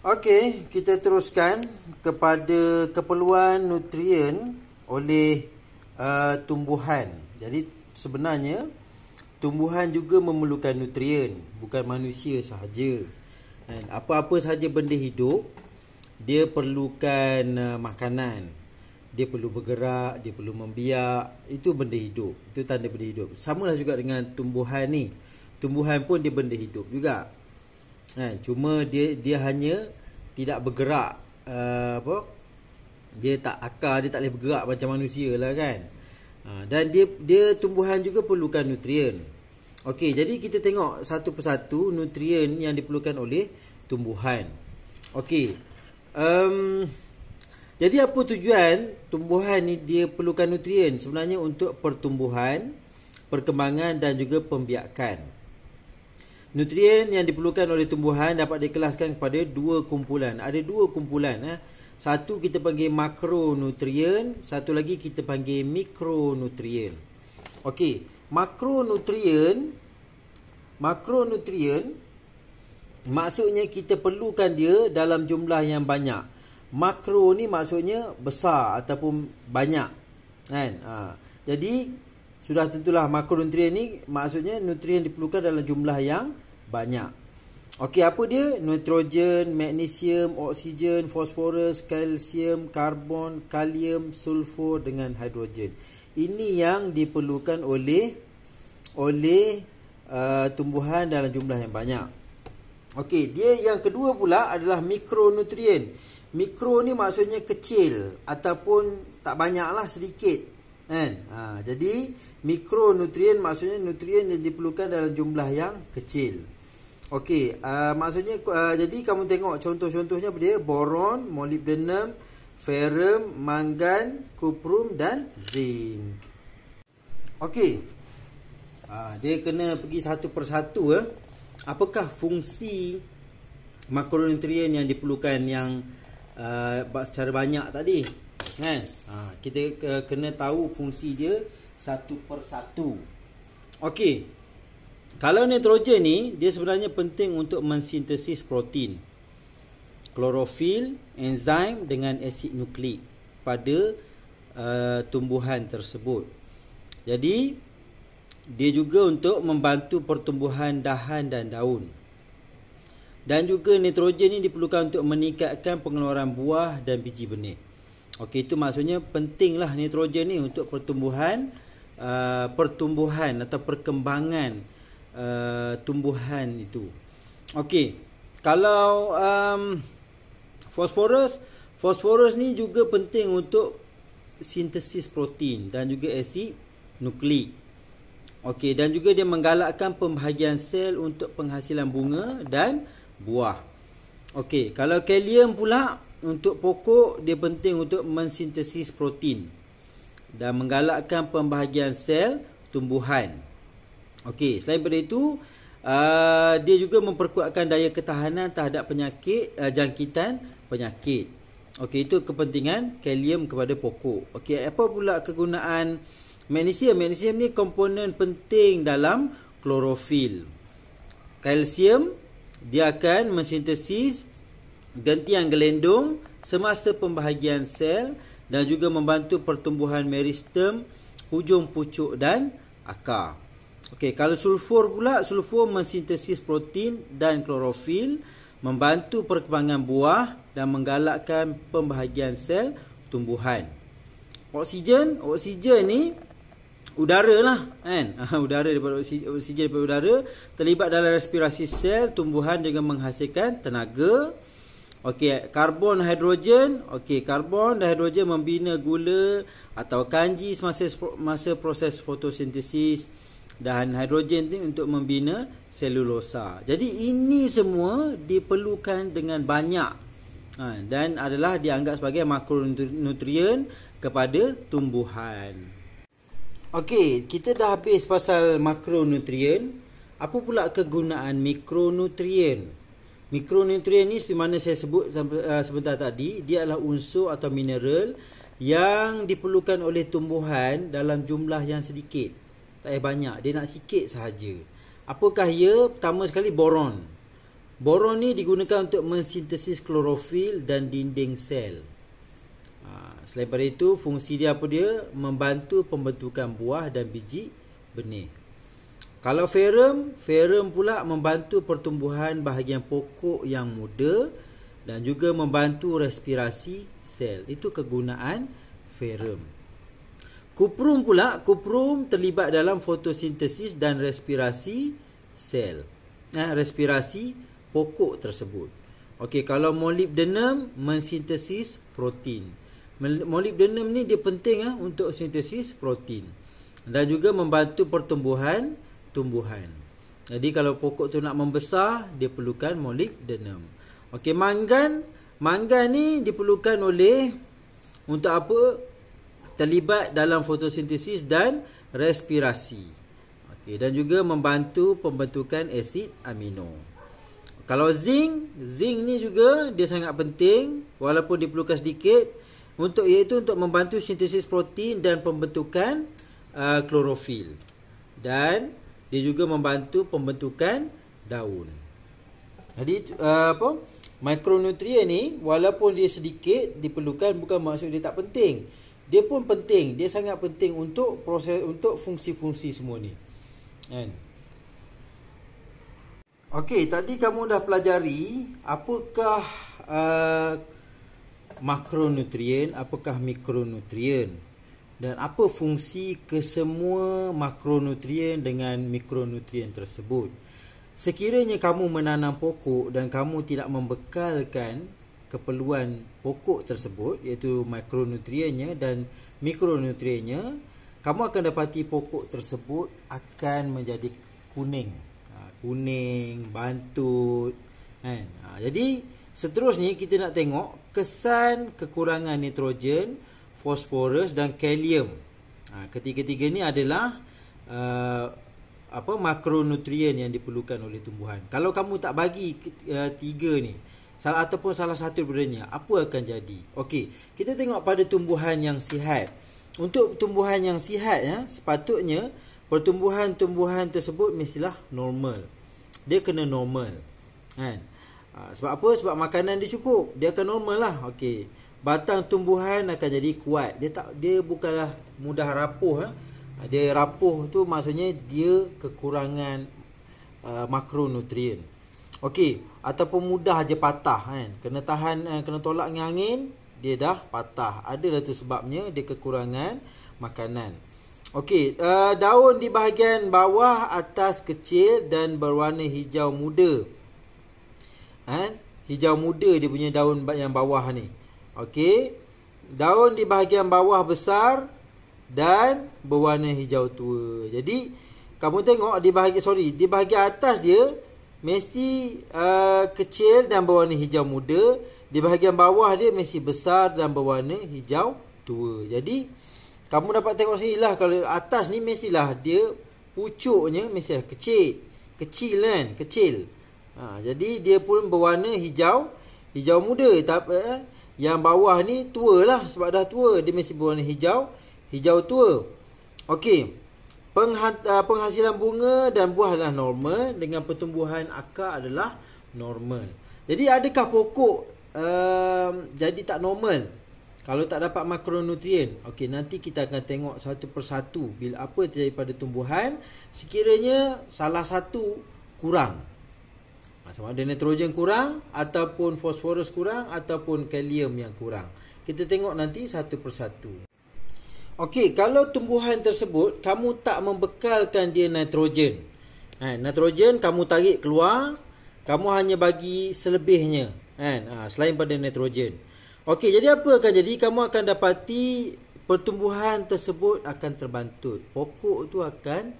Okey, kita teruskan kepada keperluan nutrien oleh tumbuhan. Jadi sebenarnya tumbuhan juga memerlukan nutrien, bukan manusia sahaja. Apa-apa sahaja benda hidup, dia perlukan makanan. Dia perlu bergerak, dia perlu membiak. Itu benda hidup. Itu tanda benda hidup. Samalah juga dengan tumbuhan ni. Tumbuhan pun dia benda hidup juga. Cuma dia hanya tidak bergerak, dia tak akar, dia tak boleh bergerak macam manusia lah kan. Dan dia tumbuhan juga perlukan nutrien. Okey, jadi kita tengok satu persatu nutrien yang diperlukan oleh tumbuhan. Okey. Jadi apa tujuan tumbuhan ni dia perlukan nutrien? Sebenarnya untuk pertumbuhan, perkembangan dan juga pembiakan. Nutrien yang diperlukan oleh tumbuhan dapat dikelaskan kepada dua kumpulan. Ada dua kumpulan. Satu kita panggil makronutrien, satu lagi kita panggil mikronutrien. Okey, makronutrien maksudnya kita perlukan dia dalam jumlah yang banyak. Makro ni maksudnya besar ataupun banyak. Kan? Jadi sudah tentulah makronutrien ni maksudnya nutrien diperlukan dalam jumlah yang banyak. Okey, apa dia? Nitrogen, magnesium, oksigen, fosforus, kalsium, karbon, kalium, sulfur dengan hidrogen. Ini yang diperlukan oleh tumbuhan dalam jumlah yang banyak. Okey, dia yang kedua pula adalah mikronutrien. Mikro ni maksudnya kecil ataupun tak banyaklah, sedikit. Kan? Jadi mikronutrien maksudnya nutrien yang diperlukan dalam jumlah yang kecil. Okey, maksudnya jadi kamu tengok contoh-contohnya apa dia? Boron, molybdenum, ferrum, mangan, kuprum dan zinc. Okey. Dia kena pergi satu persatu. Apakah fungsi makronutrien yang diperlukan yang secara banyak tadi? Kan? Kita kena tahu fungsi dia satu persatu. Okey. Kalau nitrogen ni, dia sebenarnya penting untuk mensintesis protein, klorofil, enzim dengan asid nukleik pada tumbuhan tersebut. Jadi dia juga untuk membantu pertumbuhan dahan dan daun. Dan juga nitrogen ni diperlukan untuk meningkatkan pengeluaran buah dan biji benih. Okey, itu maksudnya pentinglah nitrogen ni untuk pertumbuhan atau perkembangan tumbuhan itu. Okey, kalau fosforus ni juga penting untuk sintesis protein dan juga asid nukleik. Okey, dan juga dia menggalakkan pembahagian sel untuk penghasilan bunga dan buah. Okey, kalau kalium pula untuk pokok, dia penting untuk mensintesis protein dan menggalakkan pembahagian sel tumbuhan. Okey, selain daripada itu, dia juga memperkuatkan daya ketahanan terhadap penyakit, jangkitan penyakit. Okey, itu kepentingan kalium kepada pokok. Okey, apa pula kegunaan magnesium? Magnesium ni komponen penting dalam klorofil. Kalsium, dia akan mensintesis gentian gelendung semasa pembahagian sel dan juga membantu pertumbuhan meristem, hujung pucuk dan akar. Okey, kalau sulfur pula, sulfur mensintesis protein dan klorofil, membantu perkembangan buah dan menggalakkan pembahagian sel tumbuhan. Oksigen ni udara lah kan. Udara daripada oksigen daripada udara terlibat dalam respirasi sel tumbuhan dengan menghasilkan tenaga. Okey, karbon hidrogen. Okey, karbon dan hidrogen membina gula atau kanji masa proses fotosintesis, dan hidrogen ni untuk membina selulosa. Jadi ini semua diperlukan dengan banyak dan adalah dianggap sebagai makronutrien kepada tumbuhan. Okey, kita dah habis pasal makronutrien. Apa pula kegunaan mikronutrien? Mikronutrien ni seperti mana saya sebut sebentar tadi, dia adalah unsur atau mineral yang diperlukan oleh tumbuhan dalam jumlah yang sedikit. Tak payah banyak, dia nak sikit sahaja. Apakah ia? Pertama sekali boron. Boron ni digunakan untuk mensintesis klorofil dan dinding sel. Selain daripada itu, fungsi dia apa dia? Membantu pembentukan buah dan biji benih. Kalau ferrum pula membantu pertumbuhan bahagian pokok yang muda dan juga membantu respirasi sel. Itu kegunaan ferrum. Kuprum pula, kuprum terlibat dalam fotosintesis dan respirasi sel. Respirasi pokok tersebut. Okey, kalau molybdenum mensintesis protein. Molybdenum ni dia penting untuk sintesis protein dan juga membantu pertumbuhan tumbuhan. Jadi kalau pokok tu nak membesar, dia perlukan molybdenum. Okey, mangan ni diperlukan oleh untuk apa? Terlibat dalam fotosintesis dan respirasi. Okey, dan juga membantu pembentukan asid amino. Kalau zinc ni juga dia sangat penting walaupun diperlukan sedikit iaitu untuk membantu sintesis protein dan pembentukan klorofil. Dan dia juga membantu pembentukan daun. Jadi mikronutrien ni walaupun dia sedikit diperlukan, bukan maksud dia tak penting. Dia pun penting, dia sangat penting untuk proses, untuk fungsi-fungsi semua ni. Kan? Okey, tadi kamu dah pelajari apakah makronutrien, apakah mikronutrien, dan apa fungsi kesemua makronutrien dengan mikronutrien tersebut. Sekiranya kamu menanam pokok dan kamu tidak membekalkan keperluan pokok tersebut, iaitu makronutriennya dan mikronutriennya, kamu akan dapati pokok tersebut akan menjadi kuning, bantut, kan? Jadi seterusnya kita nak tengok kesan kekurangan nitrogen, fosforus dan kalium. Ketiga-tiga ni adalah makronutrien yang diperlukan oleh tumbuhan. Kalau kamu tak bagi tiga ni, ataupun salah satu daripadanya, apa akan jadi? Okey, kita tengok pada tumbuhan yang sihat. Untuk tumbuhan yang sihat, sepatutnya pertumbuhan-tumbuhan tersebut mestilah normal. Dia kena normal, kan? Sebab apa? Sebab makanan dia cukup, dia akan normal lah. Okey, batang tumbuhan akan jadi kuat. Dia bukanlah mudah rapuh. Dia rapuh tu maksudnya dia kekurangan makronutrien. Okey, ataupun mudah je patah, kan? Kena tolak dengan angin, dia dah patah. Adalah tu sebabnya dia kekurangan makanan. Okey, daun di bahagian bawah atas kecil dan berwarna hijau muda. Hijau muda dia punya daun yang bawah ni. Okey, daun di bahagian bawah besar dan berwarna hijau tua. Jadi kamu tengok di bahagian atas dia mesti kecil dan berwarna hijau muda. Di bahagian bawah dia mesti besar dan berwarna hijau tua. Jadi kamu dapat tengok sini lah, kalau atas ni mestilah dia pucuknya mestilah kecil kan, kecil. Jadi dia pun berwarna hijau muda. Tapi yang bawah ni tua lah, sebab dah tua dia mesti berwarna hijau tua. Okey, penghasilan bunga dan buah adalah normal, dengan pertumbuhan akar adalah normal. Jadi adakah pokok jadi tak normal kalau tak dapat makronutrien? Okey, nanti kita akan tengok satu persatu bila apa terjadi pada tumbuhan sekiranya salah satu kurang. Sama ada nitrogen kurang, ataupun fosforus kurang, ataupun kalium yang kurang. Kita tengok nanti satu persatu. Okey, kalau tumbuhan tersebut kamu tak membekalkan dia nitrogen. Nitrogen kamu tarik keluar, kamu hanya bagi selebihnya, kan? Selain pada nitrogen. Okey, jadi apa akan jadi? Kamu akan dapati pertumbuhan tersebut akan terbantut. Pokok tu akan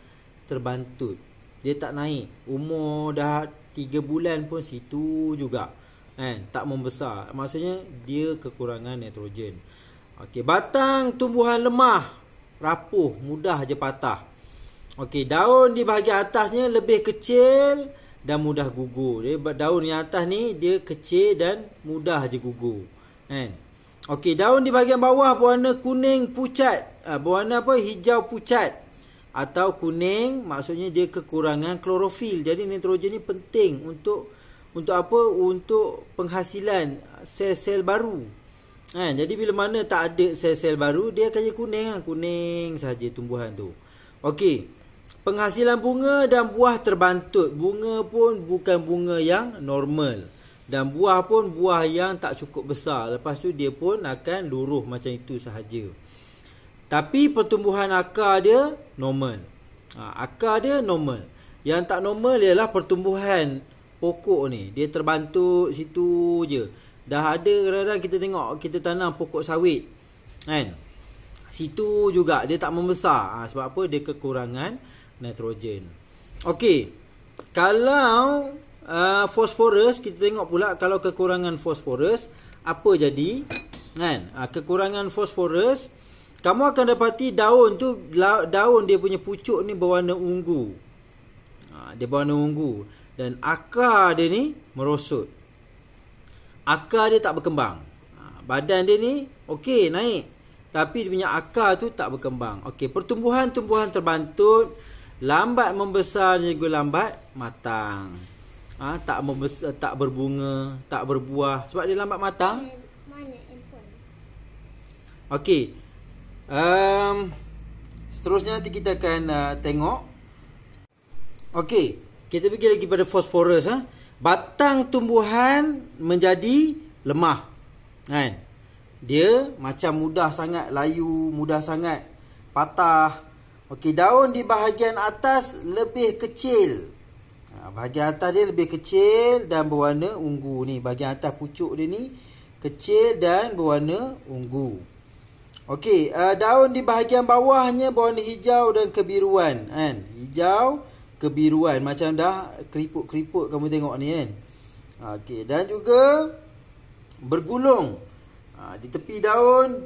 terbantut. Dia tak naik. Umur dah 3 bulan pun situ juga, kan? Tak membesar. Maksudnya dia kekurangan nitrogen. Okey, batang tumbuhan lemah, rapuh, mudah je patah. Okey, daun di bahagian atasnya lebih kecil dan mudah gugur. Daun yang atas ni dia kecil dan mudah je gugur, kan? Okey, daun di bahagian bawah berwarna kuning pucat. Berwarna apa? Hijau pucat atau kuning, maksudnya dia kekurangan klorofil. Jadi nitrogen ni penting untuk Untuk apa? Untuk penghasilan sel-sel baru. Jadi bila mana tak ada sel-sel baru, dia akan jadi kuning. Kuning saja tumbuhan tu. Okey. Penghasilan bunga dan buah terbantut. Bunga pun bukan bunga yang normal. Dan buah pun buah yang tak cukup besar. Lepas tu dia pun akan luruh macam itu sahaja. Tapi pertumbuhan akar dia normal. Akar dia normal. Yang tak normal ialah pertumbuhan pokok ni. Dia terbantut situ je. Dah ada kadang-kadang kita tengok kita tanam pokok sawit. Kan? Situ juga dia tak membesar. Sebab apa? Dia kekurangan nitrogen. Okey. Kalau fosforus, kita tengok pula kalau kekurangan fosforus, apa jadi? Kan? Kekurangan fosforus, kamu akan dapati daun tu, daun dia punya pucuk ni berwarna ungu. Dia berwarna ungu. Dan akar dia ni merosot. Akar dia tak berkembang. Badan dia ni okey, naik. Tapi dia punya akar tu tak berkembang. Okey, pertumbuhan-tumbuhan terbantut, lambat membesar juga lambat matang. Tak membesar, tak berbunga, tak berbuah sebab dia lambat matang. Mana handphone? Okey. Seterusnya nanti kita akan tengok. Okey, kita pergi lagi pada fosforus. Batang tumbuhan menjadi lemah. Kan? Dia macam mudah sangat layu, mudah sangat patah. Okey, daun di bahagian atas lebih kecil. Bahagian atas dia lebih kecil dan berwarna ungu ni. Bahagian atas pucuk dia ni kecil dan berwarna ungu. Okey, daun di bahagian bawahnya berwarna hijau dan kebiruan. Kan? Hijau, kebiruan. Macam dah keriput-keriput kamu tengok ni kan. Okey, dan juga bergulung di tepi daun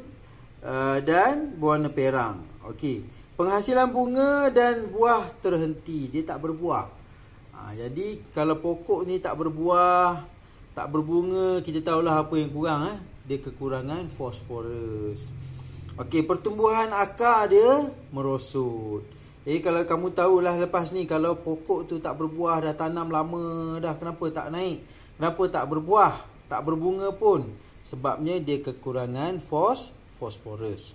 dan berwarna perang. Okey. Penghasilan bunga dan buah terhenti. Dia tak berbuah. Jadi kalau pokok ni tak berbuah, tak berbunga, kita tahulah apa yang kurang. Dia kekurangan fosforus. Okey, pertumbuhan akar dia merosot. Kalau kamu tahulah lepas ni, kalau pokok tu tak berbuah, dah tanam lama dah, kenapa tak naik? Kenapa tak berbuah? Tak berbunga pun. Sebabnya dia kekurangan fosforus.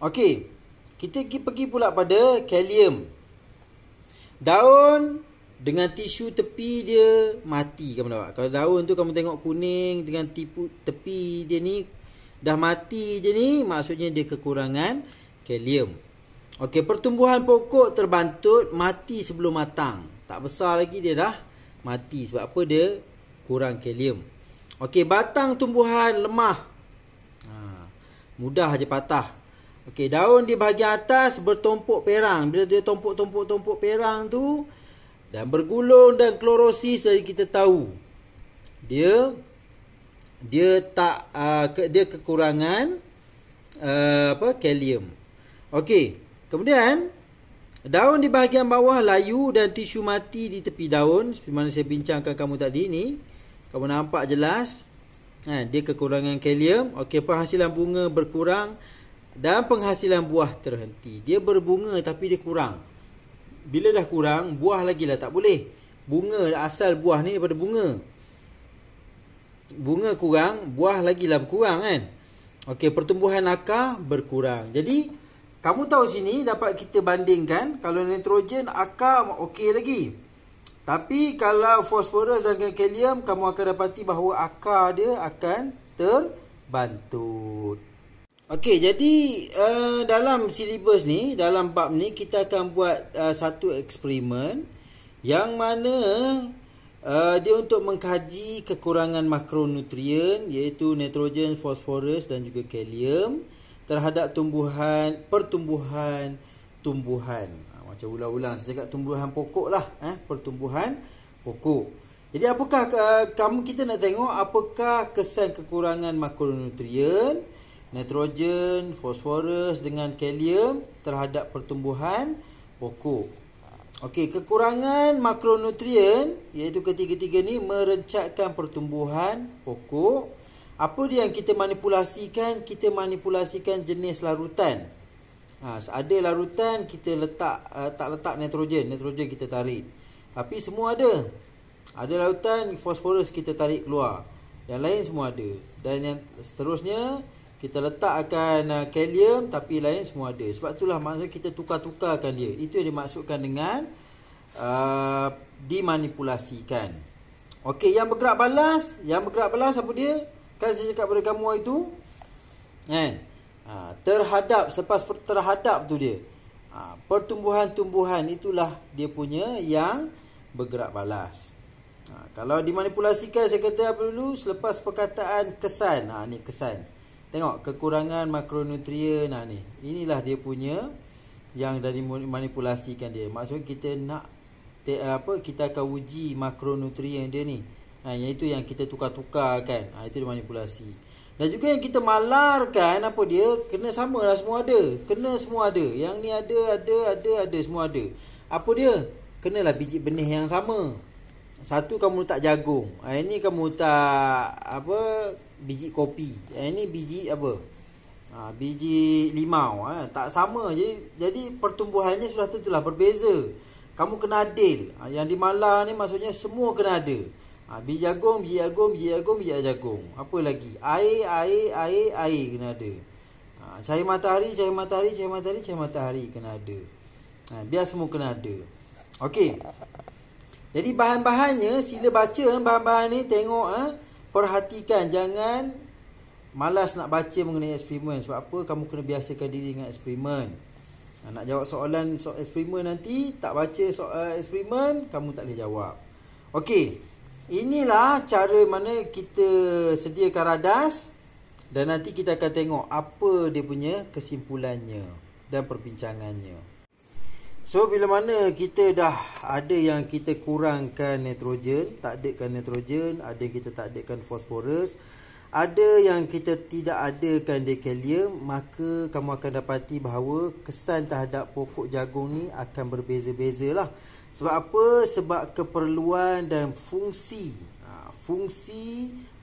Okey, kita pergi pula pada kalium. Daun dengan tisu tepi dia mati, kamu nampak. Kalau daun tu kamu tengok kuning dengan tepi dia ni dah mati je ni, maksudnya dia kekurangan kalium. Okey, pertumbuhan pokok terbantut, mati sebelum matang. Tak besar lagi dia dah mati. Sebab apa? Dia kurang kalium. Okey, batang tumbuhan lemah. Mudah je patah. Okey, daun di bahagian atas bertumpuk perang. Bila dia tumpuk perang tu dan bergulung dan klorosis, jadi kita tahu dia kekurangan kalium. Okey, kemudian daun di bahagian bawah layu dan tisu mati di tepi daun, seperti mana saya bincangkan kamu tadi ni. Kamu nampak jelas, dia kekurangan kalium. Okey, penghasilan bunga berkurang dan penghasilan buah terhenti. Dia berbunga tapi dia kurang. Bila dah kurang, buah lagi lah tak boleh. Bunga, asal buah ni daripada bunga. Bunga kurang, buah lagi lah berkurang kan. Okey, pertumbuhan akar berkurang. Jadi kamu tahu sini dapat kita bandingkan. Kalau nitrogen, akar okey lagi. Tapi kalau fosforus dan kalium, kamu akan dapati bahawa akar dia akan terbantut. Okey, jadi dalam silibus ni, dalam bab ni, kita akan buat satu eksperimen yang mana dia untuk mengkaji kekurangan makronutrien, iaitu nitrogen, fosforus dan juga kalium terhadap pertumbuhan tumbuhan. Macam ulang-ulang saya cakap tumbuhan pokok lah, pertumbuhan pokok. Jadi apakah kita nak tengok apakah kesan kekurangan makronutrien, nitrogen, fosforus dengan kalium terhadap pertumbuhan pokok. Okey, kekurangan makronutrien iaitu ketiga-tiga ni merencatkan pertumbuhan pokok. Apa dia yang kita manipulasikan? Kita manipulasikan jenis larutan. Ada larutan kita letak tak letak nitrogen kita tarik. Tapi semua ada. Ada lautan fosforus kita tarik keluar. Yang lain semua ada. Dan yang seterusnya kita letakkan kalium tapi lain semua ada. Sebab itulah maksud kita tukar-tukarkan dia. Itu yang dimaksudkan dengan dimanipulasikan. Okey, yang bergerak balas apa dia? Kan saya cakap pada kamu itu kan? Terhadap, selepas terhadap tu dia. Pertumbuhan-tumbuhan itulah dia punya yang bergerak balas. Kalau dimanipulasikan, saya kata apa dulu? Selepas perkataan kesan. Ni kesan. Tengok kekurangan makronutrien. Ni. Inilah dia punya yang dah dimanipulasikan dia. Maksudnya kita nak kita akan uji makronutrien dia ni. Yang itu yang kita tukar-tukar kan. Itu dimanipulasi. Dan juga yang kita malarkan apa dia? Kena sama lah, semua ada. Kena semua ada. Yang ni ada, semua ada. Apa dia? Kenalah biji benih yang sama. Satu kamu letak jagung. Ini kamu letak biji kopi. Ini biji biji limau. Tak sama. Jadi pertumbuhannya sudah tentulah berbeza. Kamu kena adil. Yang dimalar ni maksudnya semua kena ada. Biji jagung. Apa lagi? Air kena ada. Cahaya matahari kena ada. Biar semua kena ada. Okey. Jadi bahan-bahannya sila baca bahan-bahan ni, tengok perhatikan, jangan malas nak baca mengenai eksperimen. Sebab apa? Kamu kena biasakan diri dengan eksperimen. Nak jawab soalan eksperimen nanti tak baca soal eksperimen, kamu tak boleh jawab. Okey. Inilah cara mana kita sediakan radas dan nanti kita akan tengok apa dia punya kesimpulannya dan perbincangannya. So bila mana kita dah ada yang kita kurangkan nitrogen, tak adakan nitrogen, ada yang kita tak adakan fosforus, ada yang kita tidak adakan dekalium, maka kamu akan dapati bahawa kesan terhadap pokok jagung ni akan berbeza-beza lah. Sebab apa? Sebab keperluan dan fungsi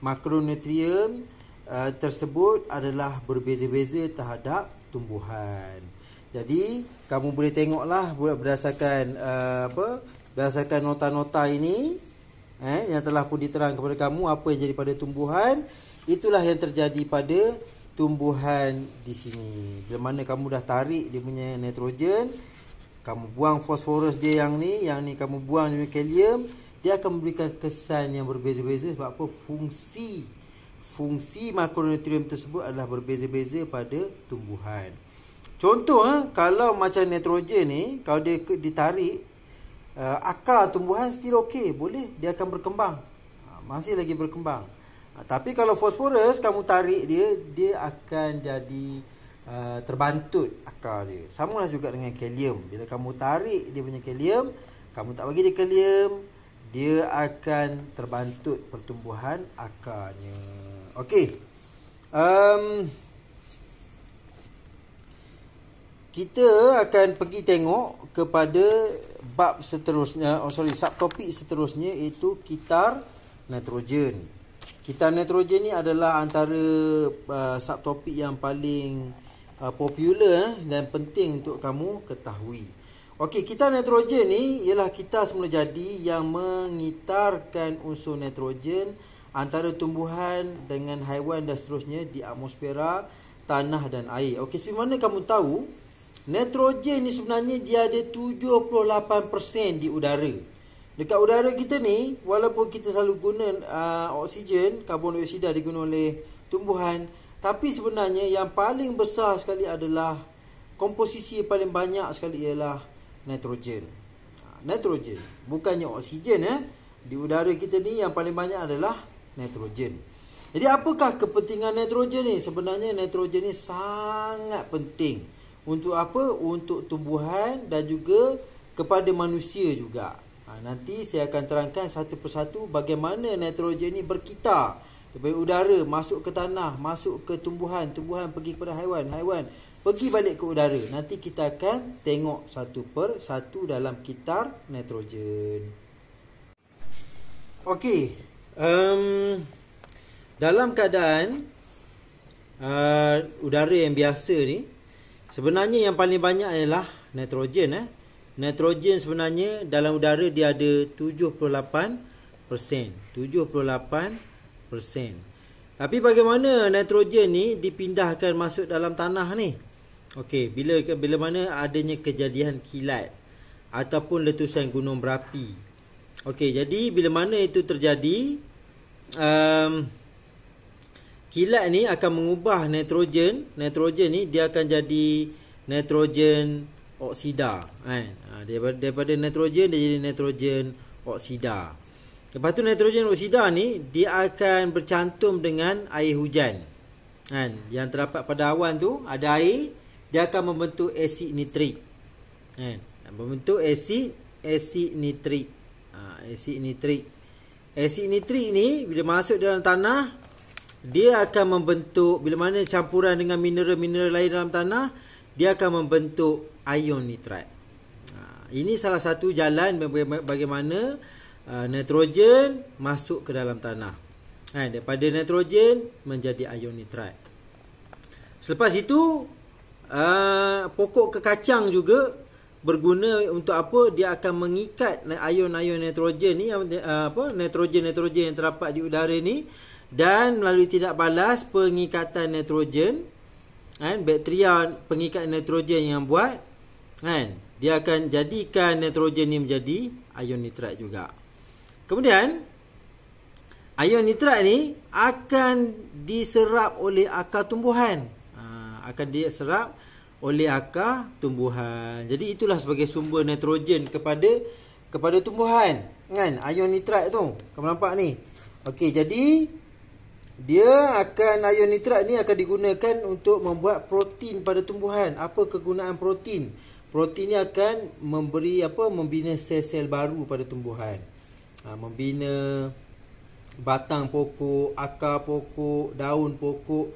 makronutrien tersebut adalah berbeza-beza terhadap tumbuhan. Jadi kamu boleh tengoklah berdasarkan berdasarkan nota-nota ini yang telah pun diterang kepada kamu apa yang jadi pada tumbuhan, itulah yang terjadi pada tumbuhan di sini. Bila mana kamu dah tarik dia punya nitrogen, kamu buang fosforus dia yang ni kamu buang dia punya kalium, dia akan memberikan kesan yang berbeza-beza. Sebab apa? Fungsi makronutrien tersebut adalah berbeza-beza pada tumbuhan. Contoh kalau macam nitrogen ni, kalau dia ditarik, akar tumbuhan still okey, boleh, dia akan berkembang. Masih lagi berkembang. Tapi kalau fosforus kamu tarik dia akan jadi terbantut akar dia. Samalah juga dengan kalium. Bila kamu tarik dia punya kalium, kamu tak bagi dia kalium, dia akan terbantut pertumbuhan akarnya. Okey. Kita akan pergi tengok kepada bab seterusnya, subtopik seterusnya, iaitu kitar nitrogen. Kitar nitrogen ni adalah antara subtopik yang paling popular dan penting untuk kamu ketahui. Okey, kitar nitrogen ni ialah kitar semula jadi yang mengitarkan unsur nitrogen antara tumbuhan dengan haiwan dan seterusnya di atmosfera, tanah dan air. Okey, seperti mana kamu tahu nitrogen ni sebenarnya dia ada 78% di udara. Dekat udara kita ni, walaupun kita selalu guna oksigen, karbon dioksida digunakan oleh tumbuhan, tapi sebenarnya yang paling besar sekali adalah komposisi yang paling banyak sekali ialah nitrogen. Nitrogen, bukannya oksigen Di udara kita ni yang paling banyak adalah nitrogen. Jadi apakah kepentingan nitrogen ni? Sebenarnya nitrogen ni sangat penting. Untuk apa? Untuk tumbuhan dan juga kepada manusia juga. Nanti saya akan terangkan satu persatu bagaimana nitrogen ni berkitar daripada udara masuk ke tanah, masuk ke tumbuhan, tumbuhan pergi kepada haiwan, haiwan pergi balik ke udara. Nanti kita akan tengok satu per satu dalam kitar nitrogen. Okey. Dalam keadaan udara yang biasa ni, sebenarnya yang paling banyak adalah nitrogen. Nitrogen sebenarnya dalam udara dia ada 78%. Tapi bagaimana nitrogen ni dipindahkan masuk dalam tanah ni? Okey, bila mana adanya kejadian kilat ataupun letusan gunung berapi. Okey, jadi bila mana itu terjadi, kilat ni akan mengubah nitrogen ni dia akan jadi nitrogen oksida, kan? Daripada nitrogen dia jadi nitrogen oksida. Lepas tu nitrogen oksida ni dia akan bercantum dengan air hujan, kan? Yang terdapat pada awan tu ada air, dia akan membentuk asid nitrik, kan? Membentuk asid nitrik. Asid nitrik ni bila masuk dalam tanah, dia akan membentuk, bila mana campuran dengan mineral-mineral lain dalam tanah, dia akan membentuk ion nitrat. Ini salah satu jalan bagaimana nitrogen masuk ke dalam tanah. Daripada nitrogen menjadi ion nitrat. Selepas itu, pokok kekacang juga berguna untuk apa? Dia akan mengikat ion-ion nitrogen ni, nitrogen yang terdapat di udara ni, dan melalui tindak balas pengikatan nitrogen, kan, bakteria pengikat nitrogen yang buat, kan, dia akan jadikan nitrogen ni menjadi ion nitrat juga. Kemudian ion nitrat ni akan diserap oleh akar tumbuhan. Jadi itulah sebagai sumber nitrogen kepada tumbuhan, kan, ion nitrat tu. Kamu nampak ni. Okey, jadi ion nitrat ni akan digunakan untuk membuat protein pada tumbuhan. Apa kegunaan protein? Protein ni akan membina sel-sel baru pada tumbuhan. Membina batang pokok, akar pokok, daun pokok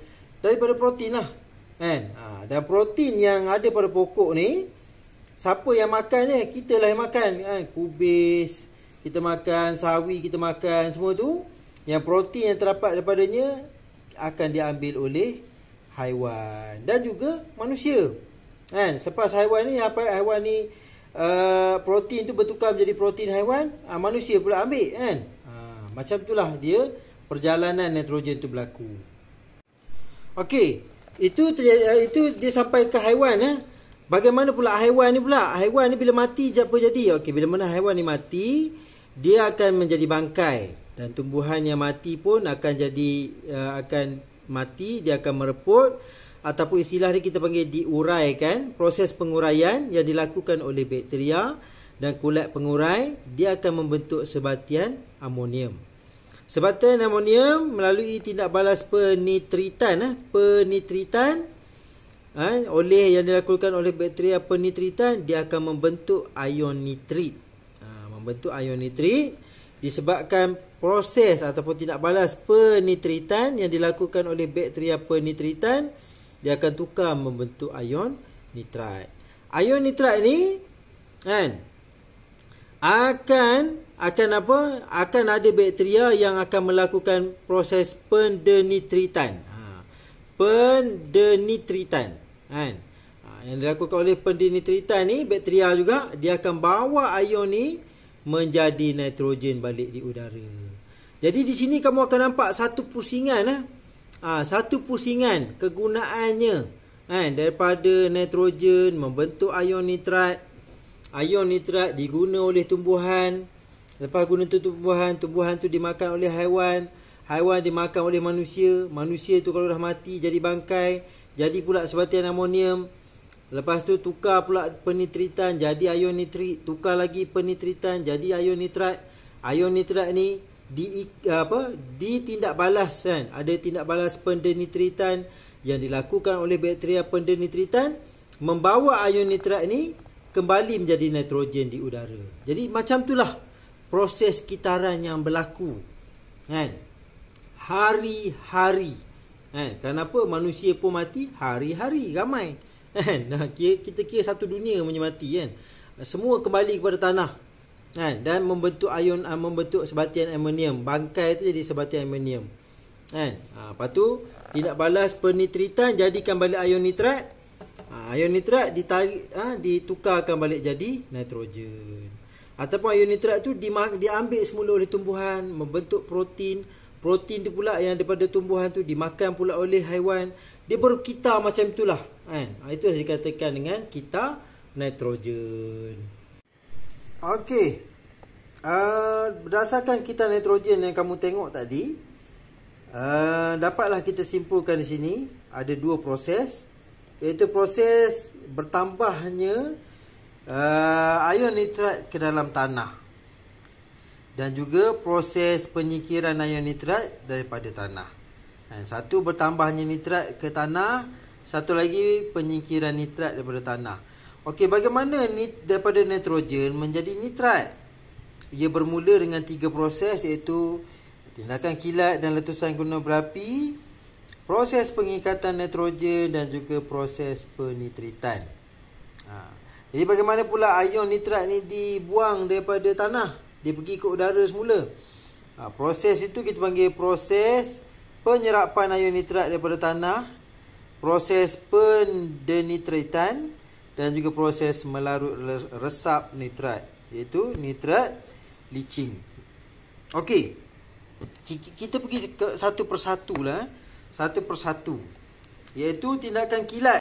daripada protein lah, kan? Dan protein yang ada pada pokok ni, siapa yang makannya? Kita lah yang makan, kan? Kubis kita makan, sawi kita makan, semua tu, yang protein yang terdapat daripadanya akan diambil oleh haiwan dan juga manusia, kan? Selepas haiwan ni protein tu bertukar menjadi protein haiwan, manusia pula ambil, kan? Macam itulah dia perjalanan nitrogen tu berlaku. Okey, itu dia sampai ke haiwan. Bagaimana pula haiwan ni pula? Haiwan ni bila mati apa jadi? Okey, bila mana haiwan ni mati, dia akan menjadi bangkai, dan tumbuhan yang mati pun akan mati, dia akan mereput, ataupun istilah ni kita panggil diuraikan. Proses penguraian yang dilakukan oleh bakteria dan kulat pengurai, dia akan membentuk sebatian amonium. Sebatian amonium melalui tindak balas penitritan oleh yang dilakukan oleh bakteria penitritan, dia akan membentuk ion nitrit. Disebabkan proses ataupun tindak balas penitritan yang dilakukan oleh bakteria penitritan, dia akan tukar membentuk ion nitrat. Ion nitrat ni, kan, akan ada bakteria yang akan melakukan proses pendenitritan. Kan? Yang dilakukan oleh pendenitritan ni, bakteria juga, dia akan bawa ion ni menjadi nitrogen balik di udara. Jadi di sini kamu akan nampak satu pusingan, kegunaannya, kan, daripada nitrogen membentuk ion nitrat. Ion nitrat diguna oleh tumbuhan. Lepas guna tumbuhan tu dimakan oleh haiwan dimakan oleh manusia. Manusia tu kalau dah mati jadi bangkai, jadi pula sebatian amonium. Lepas tu tukar pula penitritan jadi ion nitrit, tukar lagi penitritan jadi ion nitrat. Ion nitrat ni ditindak balas, kan? Ada tindak balas pendenitritan yang dilakukan oleh bakteria pendenitritan, membawa ion nitrat ni kembali menjadi nitrogen di udara. Jadi macam itulah proses kitaran yang berlaku, kan? Hari-hari, kan? Kenapa manusia pun mati hari-hari, ramai, kan? Kita kira satu dunia punya mati, kan? Semua kembali kepada tanah, kan? Dan membentuk sebatian amonium. Bangkai tu jadi sebatian amonium, kan? Lepas tu tindak balas penitritan jadikan balik ion nitrat. Ion nitrat ditukarkan balik jadi nitrogen. Ataupun ion nitrat tu diambil semula oleh tumbuhan, membentuk protein. Protein tu pula yang daripada tumbuhan tu dimakan pula oleh haiwan. Dia berkitar macam itulah kan. Itu yang dikatakan dengan kitar nitrogen. Okey. Berdasarkan kitar nitrogen yang kamu tengok tadi, dapatlah kita simpulkan di sini ada dua proses, iaitu proses bertambahnya ion nitrat ke dalam tanah dan juga proses penyingkiran ion nitrat daripada tanah. Satu bertambahnya nitrat ke tanah, satu lagi penyingkiran nitrat daripada tanah. Okey, bagaimana daripada nitrogen menjadi nitrat? Ia bermula dengan 3 proses, iaitu tindakan kilat dan letusan guna berapi, proses pengikatan nitrogen dan juga proses penitritan. Jadi bagaimana pula ion nitrat ni dibuang daripada tanah? Dia pergi ke udara semula. Proses itu kita panggil proses penyerapan ion nitrat daripada tanah, proses pendenitritan dan juga proses melarut resap nitrat, iaitu nitrat leaching. Okey. Kita pergi ke satu persatu lah. Satu persatu. Iaitu tindakan kilat.